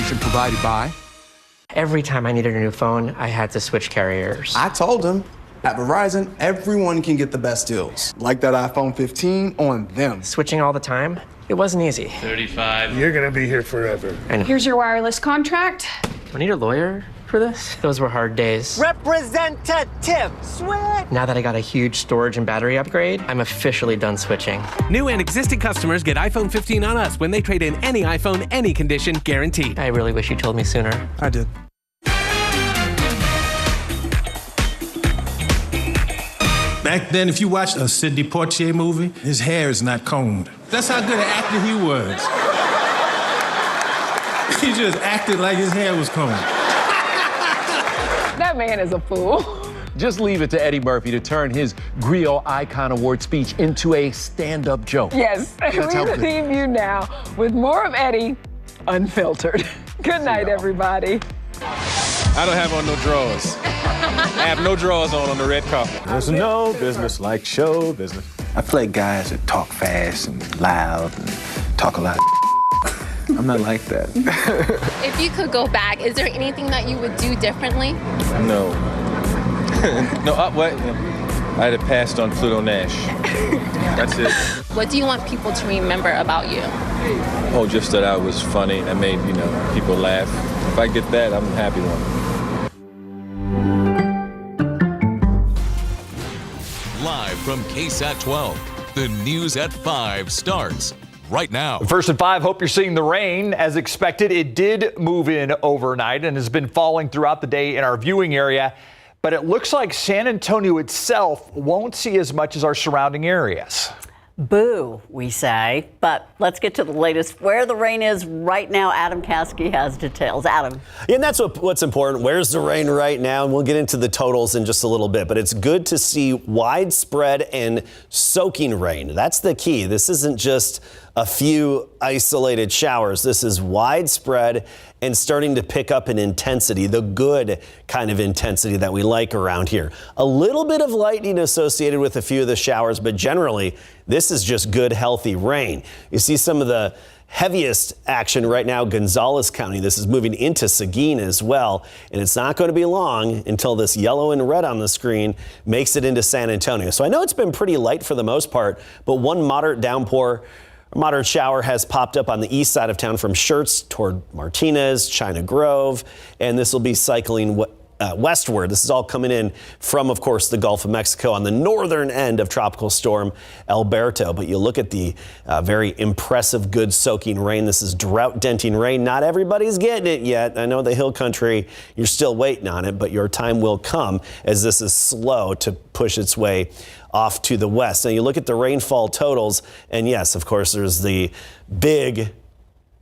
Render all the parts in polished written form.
information provided by... Every time I needed a new phone, I had to switch carriers. I told him, at Verizon, everyone can get the best deals. Like that iPhone 15 on them. Switching all the time, it wasn't easy. 35. You're gonna be here forever. And here's your wireless contract. Do I need a lawyer for this? Those were hard days. Representative, swear. Now that I got a huge storage and battery upgrade, I'm officially done switching. New and existing customers get iPhone 15 on us when they trade in any iPhone, any condition, guaranteed. I really wish you told me sooner. I did. Back then, if you watched a Sidney Poitier movie, his hair is not combed. That's how good an actor he was. He just acted like his hair was combed. That man is a fool. Just leave it to Eddie Murphy to turn his Griot Icon Award speech into a stand-up joke. Yes, we leave you now with more of Eddie Unfiltered. Good night, everybody. I don't have on no drawers. I have no drawers on the red carpet. There's no business like show business. I play guys that talk fast and loud and talk a lot of I'm not like that. If you could go back, is there anything that you would do differently? No. No, what? I'd have passed on Pluto Nash. That's it. What do you want people to remember about you? Oh, just that I was funny. I made, people laugh. If I get that, I'm a happy one. Live from KSAT 12, the news at 5 starts right now. First at 5, hope you're seeing the rain. As expected, it did move in overnight and has been falling throughout the day in our viewing area. But it looks like San Antonio itself won't see as much as our surrounding areas. Boo, we say. But let's get to the latest. Where the rain is right now, Adam Caskey has details. Adam. Yeah, and that's what's important. Where's the rain right now? And we'll get into the totals in just a little bit. But it's good to see widespread and soaking rain. That's the key. This isn't just a few isolated showers. This is widespread and starting to pick up in intensity, the good kind of intensity that we like around here. A little bit of lightning associated with a few of the showers, but generally, this is just good, healthy rain. You see some of the heaviest action right now, Gonzales County. This is moving into Seguin as well, and it's not going to be long until this yellow and red on the screen makes it into San Antonio. So I know it's been pretty light for the most part, but one moderate shower has popped up on the east side of town from Schertz toward Martinez, China Grove, and this will be cycling westward. This is all coming in from, of course, the Gulf of Mexico on the northern end of Tropical Storm Alberto. But you look at the very impressive, good soaking rain. This is drought-denting rain. Not everybody's getting it yet. I know the hill country, you're still waiting on it, but your time will come as this is slow to push its way off to the west. Now you look at the rainfall totals, and yes, of course, there's the big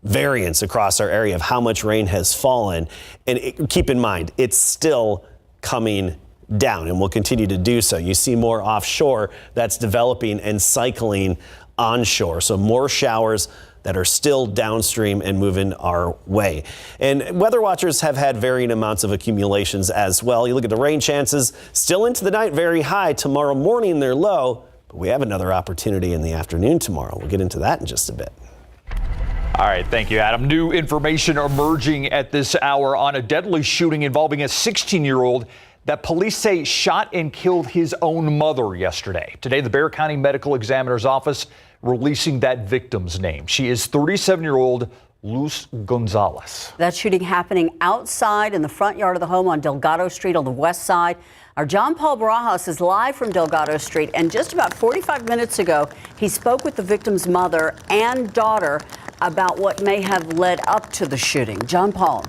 variance across our area of how much rain has fallen. And keep in mind, it's still coming down and will continue to do so. You see more offshore that's developing and cycling onshore. So more showers that are still downstream and moving our way. And weather watchers have had varying amounts of accumulations as well. You look at the rain chances, still into the night, very high. Tomorrow morning, they're low, but we have another opportunity in the afternoon tomorrow. We'll get into that in just a bit. All right, thank you, Adam. New information emerging at this hour on a deadly shooting involving a 16-year-old that police say shot and killed his own mother yesterday. Today, the Bexar County Medical Examiner's Office releasing that victim's name. She is 37-year-old Luz Gonzalez. That shooting happening outside in the front yard of the home on Delgado Street on the west side. Our John Paul Barajas is live from Delgado Street, and just about 45 minutes ago, he spoke with the victim's mother and daughter about what may have led up to the shooting. John Paul.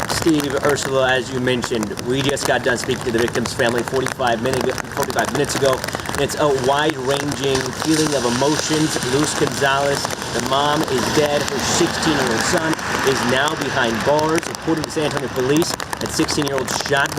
Steve, Ursula, as you mentioned, we just got done speaking to the victim's family 45 minutes ago. It's a wide-ranging feeling of emotions. Luz Gonzalez, the mom is dead. Her 16-year-old son is now behind bars. According to San Antonio police, that 16-year-old shot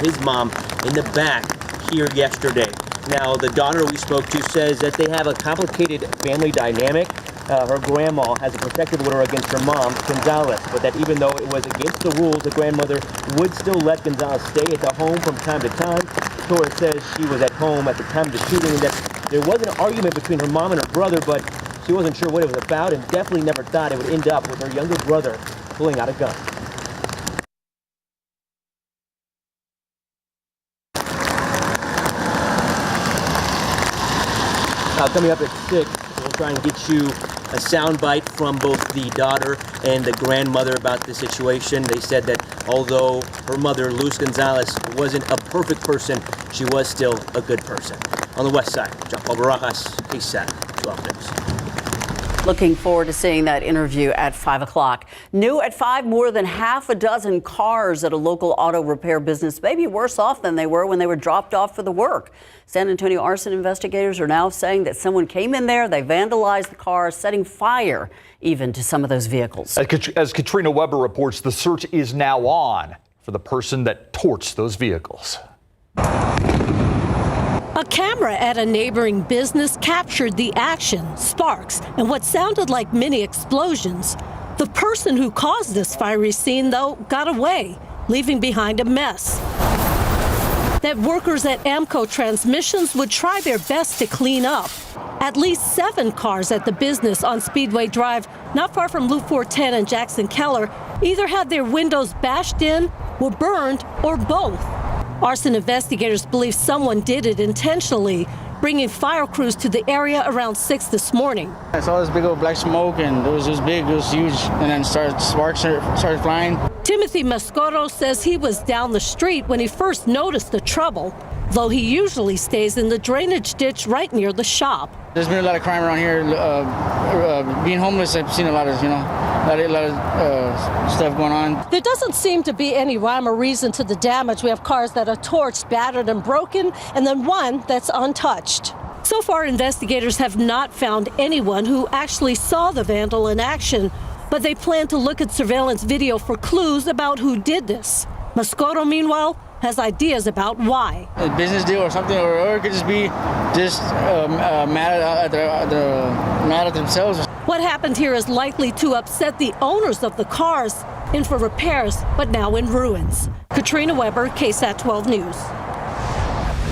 his mom in the back here yesterday. Now, the daughter we spoke to says that they have a complicated family dynamic. Her grandma has a protective order against her mom, Gonzalez, but that even though it was against the rules, the grandmother would still let Gonzalez stay at the home from time to time. Torres says she was at home at the time of the shooting and that there was an argument between her mom and her brother, but She wasn't sure what it was about and definitely never thought it would end up with her younger brother pulling out a gun. Coming up at 6, we'll try and get you a soundbite from both the daughter and the grandmother about the situation. They said that although her mother, Luz Gonzalez, wasn't a perfect person, she was still a good person. On the west side, John Paul Barajas, KSAT 12 News. Looking forward to seeing that interview at 5 o'clock. New at 5, more than half a dozen cars at a local auto repair business may be worse off than they were when they were dropped off for the work. San Antonio arson investigators are now saying that someone came in there, they vandalized the cars, setting fire even to some of those vehicles. As Katrina Weber reports, the search is now on for the person that torched those vehicles. A camera at a neighboring business captured the action, sparks, and what sounded like mini explosions. The person who caused this fiery scene, though, got away, leaving behind a mess that workers at Amco Transmissions would try their best to clean up. At least 7 cars at the business on Speedway Drive, not far from Loop 410 and Jackson Keller, either had their windows bashed in, were burned, or both. Arson investigators believe someone did it intentionally, bringing fire crews to the area around 6 this morning. I saw this big old black smoke, and it was big, it was huge, and then sparks started flying. Timothy Mascoro says he was down the street when he first noticed the trouble, though he usually stays in the drainage ditch right near the shop. There's been a lot of crime around here. Being homeless, I've seen a lot of stuff going on. There doesn't seem to be any rhyme or reason to the damage. We have cars that are torched, battered, and broken, and then one that's untouched. So far, investigators have not found anyone who actually saw the vandal in action, but they plan to look at surveillance video for clues about who did this. Mascoro, meanwhile, has ideas about why. A business deal or something, or it could just be mad at themselves. What happened here is likely to upset the owners of the cars, in for repairs, but now in ruins. Katrina Weber, KSAT 12 News.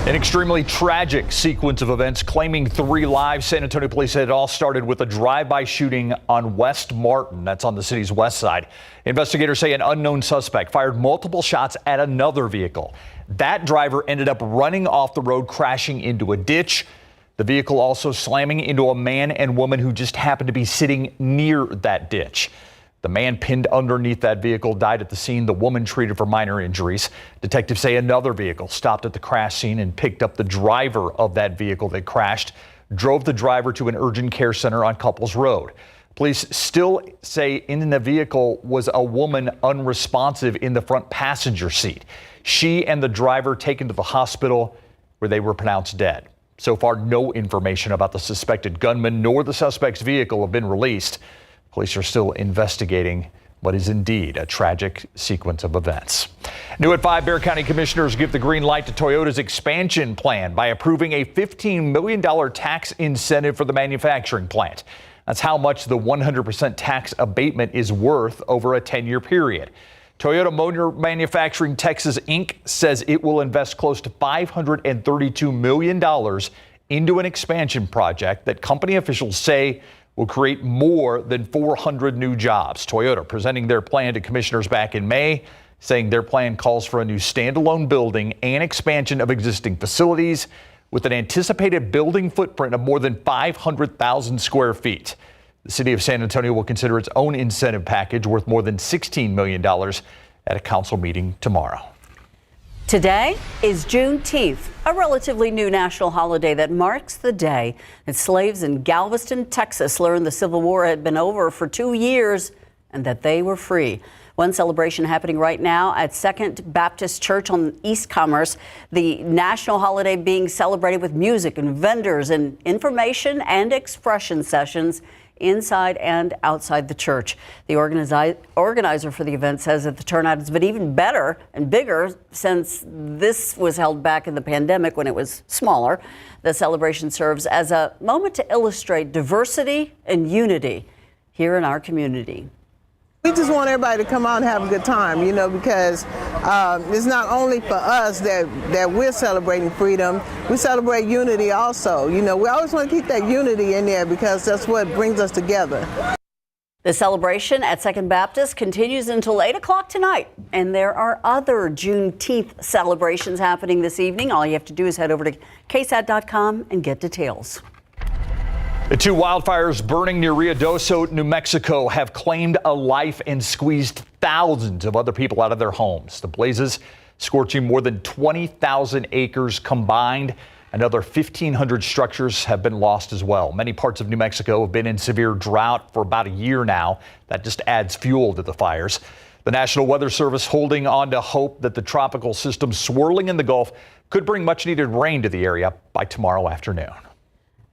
An extremely tragic sequence of events claiming 3 lives. San Antonio police said it all started with a drive-by shooting on West Martin. That's on the city's west side. Investigators say an unknown suspect fired multiple shots at another vehicle. That driver ended up running off the road, crashing into a ditch. The vehicle also slamming into a man and woman who just happened to be sitting near that ditch. The man pinned underneath that vehicle died at the scene. The woman treated for minor injuries. Detectives say another vehicle stopped at the crash scene and picked up the driver of that vehicle that crashed, drove the driver to an urgent care center on Couples Road. Police still say in the vehicle was a woman unresponsive in the front passenger seat. She and the driver taken to the hospital where they were pronounced dead. So far, no information about the suspected gunman nor the suspect's vehicle have been released. Police are still investigating what is indeed a tragic sequence of events. New at 5, Bexar County commissioners give the green light to Toyota's expansion plan by approving a $15 million tax incentive for the manufacturing plant. That's how much the 100% tax abatement is worth over a 10-year period. Toyota Motor Manufacturing Texas, Inc. says it will invest close to $532 million into an expansion project that company officials say will create more than 400 new jobs. Toyota presenting their plan to commissioners back in May, saying their plan calls for a new standalone building and expansion of existing facilities with an anticipated building footprint of more than 500,000 square feet. The city of San Antonio will consider its own incentive package worth more than $16 million at a council meeting tomorrow. Today is Juneteenth, a relatively new national holiday that marks the day that slaves in Galveston, Texas learned the Civil War had been over for 2 years and that they were free. One celebration happening right now at Second Baptist Church on East Commerce, the national holiday being celebrated with music and vendors and information and expression sessions inside and outside the church. The organizer for the event says that the turnout has been even better and bigger since this was held back in the pandemic when it was smaller. The celebration serves as a moment to illustrate diversity and unity here in our community. We just want everybody to come out and have a good time, because it's not only for us that we're celebrating freedom, we celebrate unity also. You know, we always want to keep that unity in there because that's what brings us together. The celebration at Second Baptist continues until 8 o'clock tonight. And there are other Juneteenth celebrations happening this evening. All you have to do is head over to KSAT.com and get details. The two wildfires burning near Ruidoso, New Mexico, have claimed a life and squeezed thousands of other people out of their homes. The blazes scorching more than 20,000 acres combined. Another 1,500 structures have been lost as well. Many parts of New Mexico have been in severe drought for about a year now. That just adds fuel to the fires. The National Weather Service holding on to hope that the tropical system swirling in the Gulf could bring much needed rain to the area by tomorrow afternoon.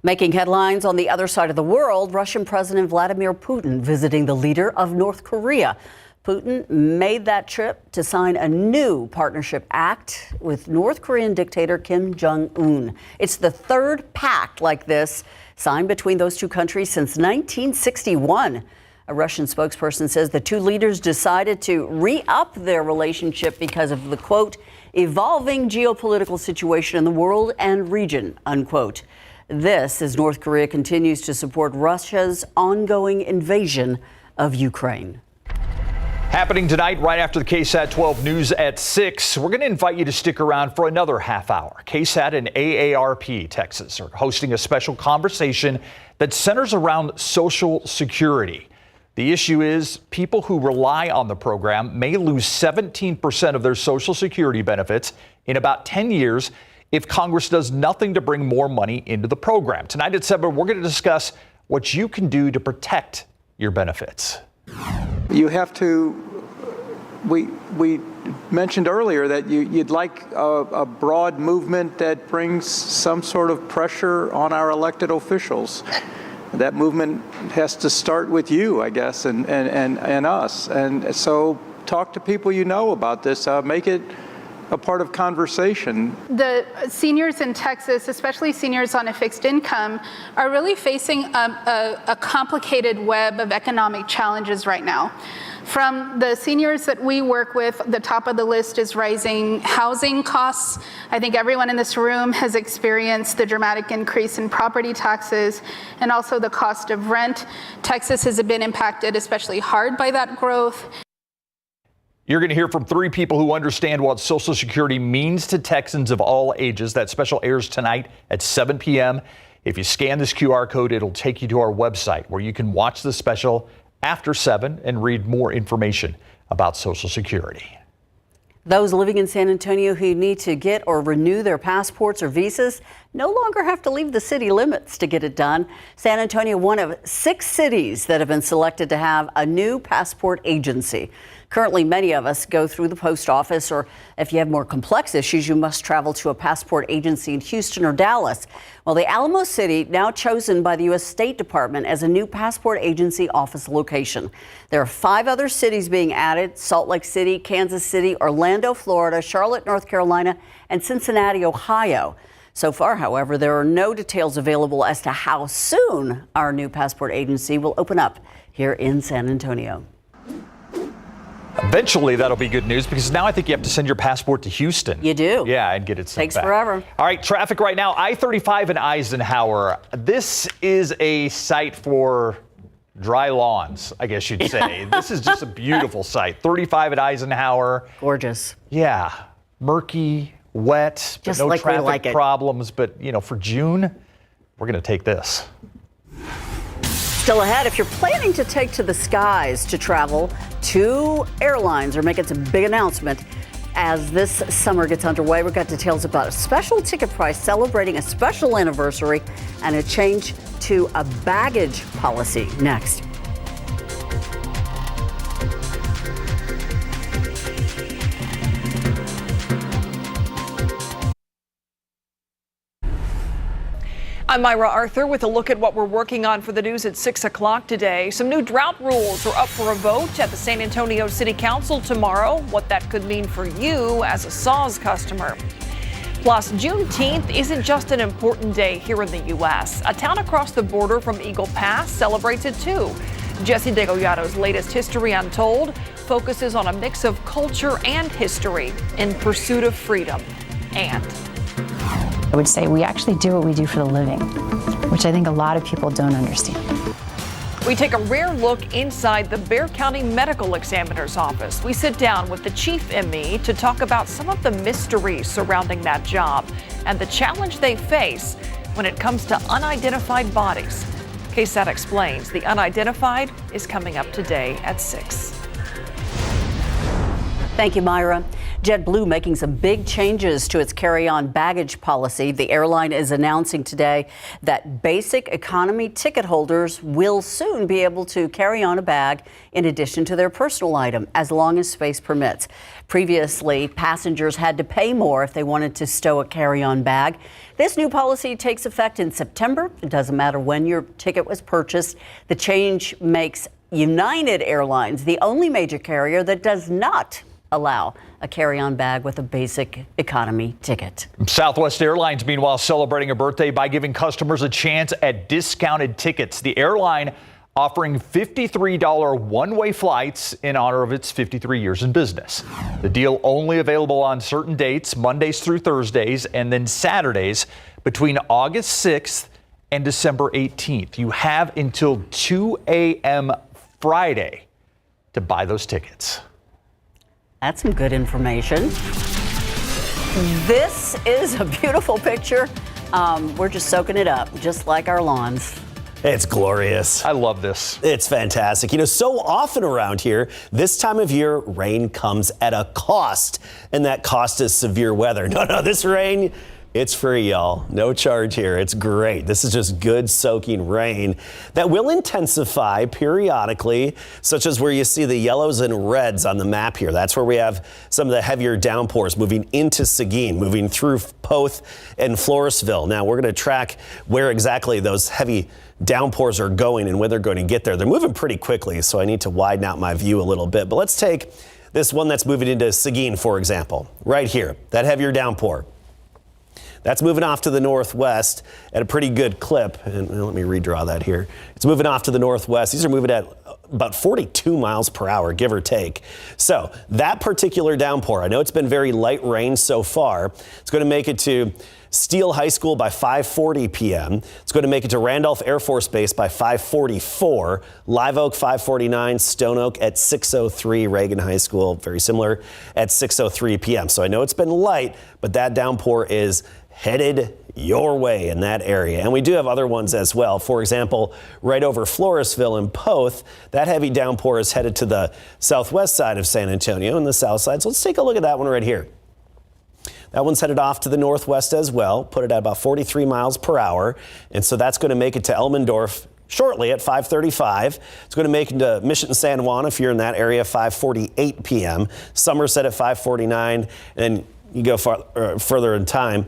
Making headlines on the other side of the world, Russian President Vladimir Putin visiting the leader of North Korea. Putin made that trip to sign a new partnership act with North Korean dictator Kim Jong-un. It's the third pact like this signed between those two countries since 1961. A Russian spokesperson says the two leaders decided to re-up their relationship because of the, quote, evolving geopolitical situation in the world and region, unquote. This as North Korea continues to support Russia's ongoing invasion of Ukraine. Happening tonight, right after the KSAT 12 news at 6, we're going to invite you to stick around for another half hour. KSAT and AARP Texas are hosting a special conversation that centers around Social Security. The issue is people who rely on the program may lose 17% of their Social Security benefits in about 10 years if Congress does nothing to bring more money into the program. Tonight at 7, we're going to discuss what you can do to protect your benefits. You have to, we mentioned earlier that you'd like a broad movement that brings some sort of pressure on our elected officials. That movement has to start with you, I guess, and us. And so talk to people you know about this. Make it a part of conversation. The seniors in Texas, especially seniors on a fixed income, are really facing a complicated web of economic challenges right now. From the seniors that we work with, the top of the list is rising housing costs. I think everyone in this room has experienced the dramatic increase in property taxes and also the cost of rent. Texas has been impacted especially hard by that growth. You're going to hear from 3 people who understand what Social Security means to Texans of all ages. That special airs tonight at 7 p.m. If you scan this QR code, it'll take you to our website where you can watch the special after 7 and read more information about Social Security. Those living in San Antonio who need to get or renew their passports or visas no longer have to leave the city limits to get it done. San Antonio, one of 6 cities that have been selected to have a new passport agency. Currently, many of us go through the post office, or if you have more complex issues, you must travel to a passport agency in Houston or Dallas. Well, the Alamo City, now chosen by the U.S. State Department as a new passport agency office location. There are 5 other cities being added: Salt Lake City, Kansas City, Orlando, Florida, Charlotte, North Carolina, and Cincinnati, Ohio. So far, however, there are no details available as to how soon our new passport agency will open up here in San Antonio. Eventually, that'll be good news because now I think you have to send your passport to Houston. You do. Yeah, and get it sent Takes back. forever. All right, traffic right now, I-35 in Eisenhower. This is a site for dry lawns, I guess you'd say. This is just a beautiful site. 35 at Eisenhower. Gorgeous. Yeah, murky, wet, but Just no like we traffic like it. problems. But, you know, for June, we're going to take this. Still ahead, if you're planning to take to the skies to travel, 2 airlines are making some big announcement as this summer gets underway. We've got details about a special ticket price celebrating a special anniversary and a change to a baggage policy next. I'm Myra Arthur with a look at what we're working on for the news at 6 o'clock today. Some new drought rules are up for a vote at the San Antonio City Council tomorrow. What that could mean for you as a SAWS customer. Plus, Juneteenth isn't just an important day here in the U.S. A town across the border from Eagle Pass celebrates it too. Jesse DeGollato's latest History Untold focuses on a mix of culture and history in pursuit of freedom. And I would say we actually do what we do for the living, which I think a lot of people don't understand. we take a rare look inside the Bexar County Medical Examiner's office. We sit down with the chief ME to talk about some of the mysteries surrounding that job and the challenge they face when it comes to unidentified bodies. KSAT explains the unidentified is coming up today at 6. Thank you, Myra. JetBlue making some big changes to its carry-on baggage policy. The airline is announcing today that basic economy ticket holders will soon be able to carry on a bag in addition to their personal item, as long as space permits. Previously, passengers had to pay more if they wanted to stow a carry-on bag. This new policy takes effect in September. It doesn't matter when your ticket was purchased. The change makes United Airlines the only major carrier that does not allow a carry-on bag with a basic economy ticket. Southwest Airlines, meanwhile, celebrating a birthday by giving customers a chance at discounted tickets. The airline offering $53 one-way flights in honor of its 53 years in business. The deal only available on certain dates, Mondays through Thursdays, and then Saturdays between August 6th and December 18th. You have until 2 a.m. Friday to buy those tickets. That's some good information. This is a beautiful picture. We're just soaking it up, just like our lawns. It's glorious. I love this. It's fantastic. You know, so often around here, this time of year, rain comes at a cost, and that cost is severe weather. No, this rain, it's free, y'all. No charge here. It's great. This is just good soaking rain that will intensify periodically, such as where you see the yellows and reds on the map here. That's where we have some of the heavier downpours moving into Seguin, moving through Poth and Floresville. Now, we're going to track where exactly those heavy downpours are going and when they're going to get there. They're moving pretty quickly, so I need to widen out my view a little bit. But let's take this one that's moving into Seguin, for example, right here, that heavier downpour. That's moving off to the northwest at a pretty good clip. And let me redraw that here. It's moving off to the northwest. These are moving at about 42 miles per hour, give or take. So that particular downpour, I know it's been very light rain so far. It's going to make it to Steele High School by 5:40 p.m. It's going to make it to Randolph Air Force Base by 5:44. Live Oak 5:49. Stone Oak at 6:03. Reagan High School, very similar, at 6:03 p.m. So I know it's been light, but that downpour is headed your way in that area. And we do have other ones as well. For example, right over Floresville and Poth, that heavy downpour is headed to the southwest side of San Antonio and the south side. So let's take a look at that one right here. That one's headed off to the northwest as well, put it at about 43 miles per hour. And so that's going to make it to Elmendorf shortly at 5:35. It's going to make it to Mission San Juan if you're in that area, 5:48 p.m. Somerset at 5:49. And you go further in time,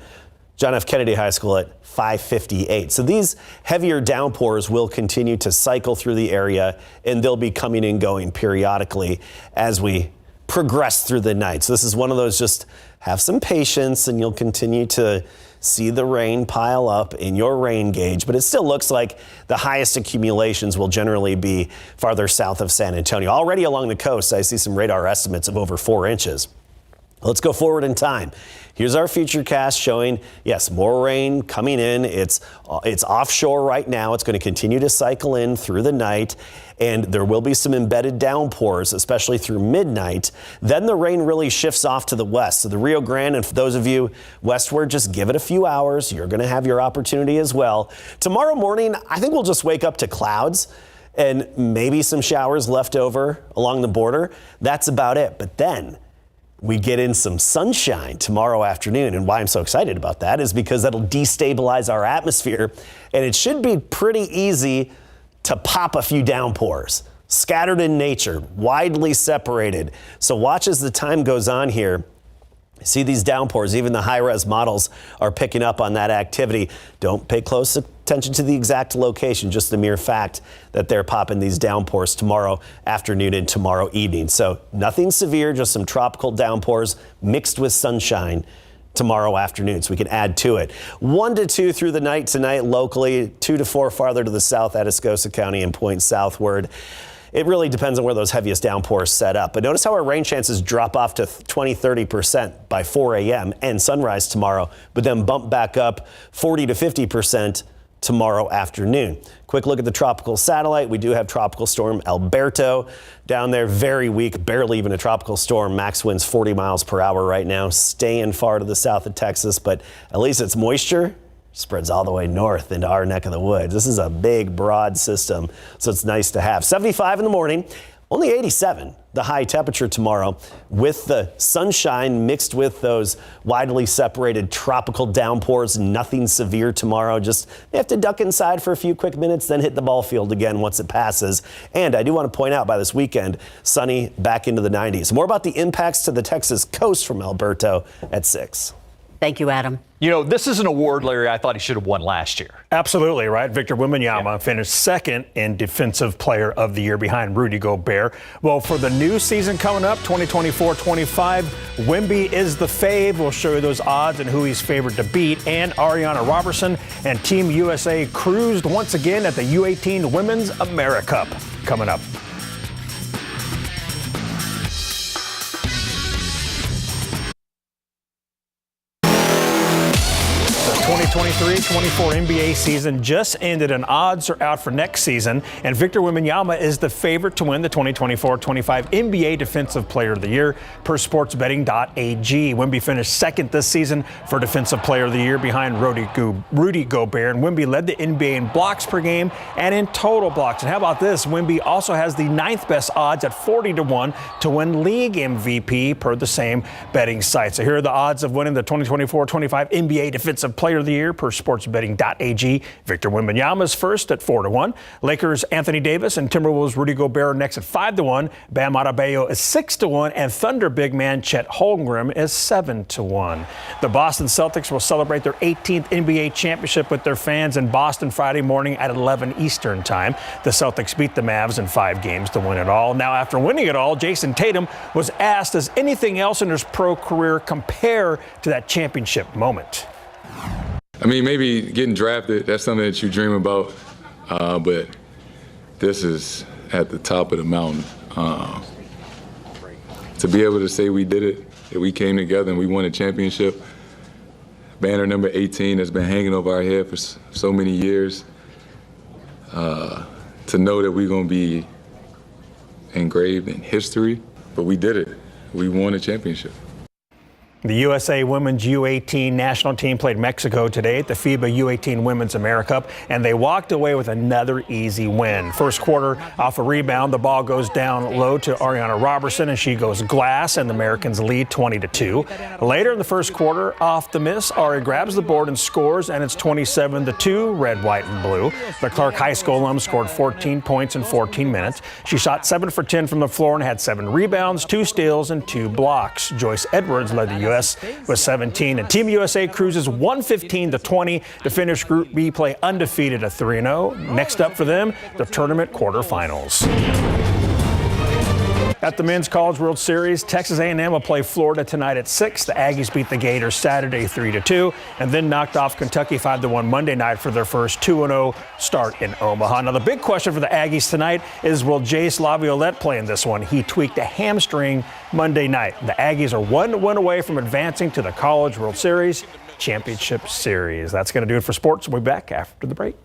John F. Kennedy High School at 5:58. So these heavier downpours will continue to cycle through the area, and they'll be coming and going periodically as we progress through the night. So this is one of those, just have some patience and you'll continue to see the rain pile up in your rain gauge. But it still looks like the highest accumulations will generally be farther south of San Antonio. Already along the coast, I see some radar estimates of over 4 inches. Let's go forward in time. Here's our future cast showing, yes, more rain coming in. It's offshore right now. It's going to continue to cycle in through the night, and there will be some embedded downpours, especially through midnight. Then the rain really shifts off to the west. So the Rio Grande, and for those of you westward, just give it a few hours. You're going to have your opportunity as well. Tomorrow morning, I think we'll just wake up to clouds and maybe some showers left over along the border. That's about it. But then we get in some sunshine tomorrow afternoon. And why I'm so excited about that is because that'll destabilize our atmosphere. And it should be pretty easy to pop a few downpours, scattered in nature, widely separated. So watch as the time goes on here. See these downpours, even the high-res models are picking up on that activity. Don't pay close attention to the exact location, just the mere fact that they're popping these downpours tomorrow afternoon and tomorrow evening. So nothing severe, just some tropical downpours mixed with sunshine tomorrow afternoon, so we can add to it. 1 to 2 through the night tonight locally, 2 to 4 farther to the south, Atascosa County and point southward. It really depends on where those heaviest downpours set up. But notice how our rain chances drop off to 20-30% by 4 a.m. and sunrise tomorrow, but then bump back up 40 to 50% tomorrow afternoon. Quick look at the tropical satellite. We do have Tropical Storm Alberto down there, very weak, barely even a tropical storm. Max winds 40 miles per hour right now, staying far to the south of Texas, but at least its moisture spreads all the way north into our neck of the woods. This is a big, broad system, so it's nice to have. 75 in the morning, only 87 the high temperature tomorrow, with the sunshine mixed with those widely separated tropical downpours. Nothing severe tomorrow. Just you have to duck inside for a few quick minutes, then hit the ball field again once it passes. And I do want to point out, by this weekend, sunny back into the 90s. More about the impacts to the Texas coast from Alberto at 6. Thank you, Adam. You know, this is an award, Larry, I thought he should have won last year. Absolutely, right? Victor Wembanyama finished second in Defensive Player of the Year behind Rudy Gobert. Well, for the new season coming up, 2024-25, Wemby is the fave. We'll show you those odds and who he's favored to beat. And Ariana Robertson and Team USA cruised once again at the U18 Women's America Cup coming up. 2023-24 NBA season just ended and odds are out for next season. And Victor Wembanyama is the favorite to win the 2024-25 NBA Defensive Player of the Year per sportsbetting.ag. Wemby finished second this season for Defensive Player of the Year behind Rudy Gobert. And Wemby led the NBA in blocks per game and in total blocks. And how about this? Wemby also has the 9th best odds at 40-1 to win league MVP per the same betting site. So here are the odds of winning the 2024-25 NBA Defensive Player of the Year per sportsbetting.ag. Victor Wembanyama is first at 4-1. Lakers Anthony Davis and Timberwolves Rudy Gobert are next at 5-1. Bam Adebayo is 6-1, and Thunder big man Chet Holmgren is 7-1. The Boston Celtics will celebrate their 18th NBA championship with their fans in Boston Friday morning at 11 Eastern time. The Celtics beat the Mavs in 5 games to win it all. Now, after winning it all, Jason Tatum was asked, does anything else in his pro career compare to that championship moment? I mean, maybe getting drafted, that's something that you dream about, but this is at the top of the mountain. To be able to say we did it, that we came together and we won a championship, banner number 18 that's been hanging over our head for so many years, to know that we're going to be engraved in history, but we did it. We won a championship. The USA Women's U18 national team played Mexico today at the FIBA U18 Women's America Cup, and they walked away with another easy win. First quarter, off a rebound, the ball goes down low to Ariana Robertson, and she goes glass, and the Americans lead 20-2. Later in the first quarter, off the miss, Ari grabs the board and scores, and it's 27-2, red, white, and blue. The Clark High School alum scored 14 points in 14 minutes. She shot 7 for 10 from the floor and had 7 rebounds, 2 steals, and 2 blocks. Joyce Edwards led the U.S. with 17, and Team USA cruises 115-20 to finish Group B play undefeated at 3-0. Next up for them, the tournament quarterfinals. At the Men's College World Series, Texas A&M will play Florida tonight at 6. The Aggies beat the Gators Saturday 3-2 and then knocked off Kentucky 5-1 Monday night for their first 2-0 start in Omaha. Now, the big question for the Aggies tonight is, will Jace Laviolette play in this one? He tweaked a hamstring Monday night. The Aggies are 1 win away from advancing to the College World Series Championship Series. That's going to do it for sports. We'll be back after the break.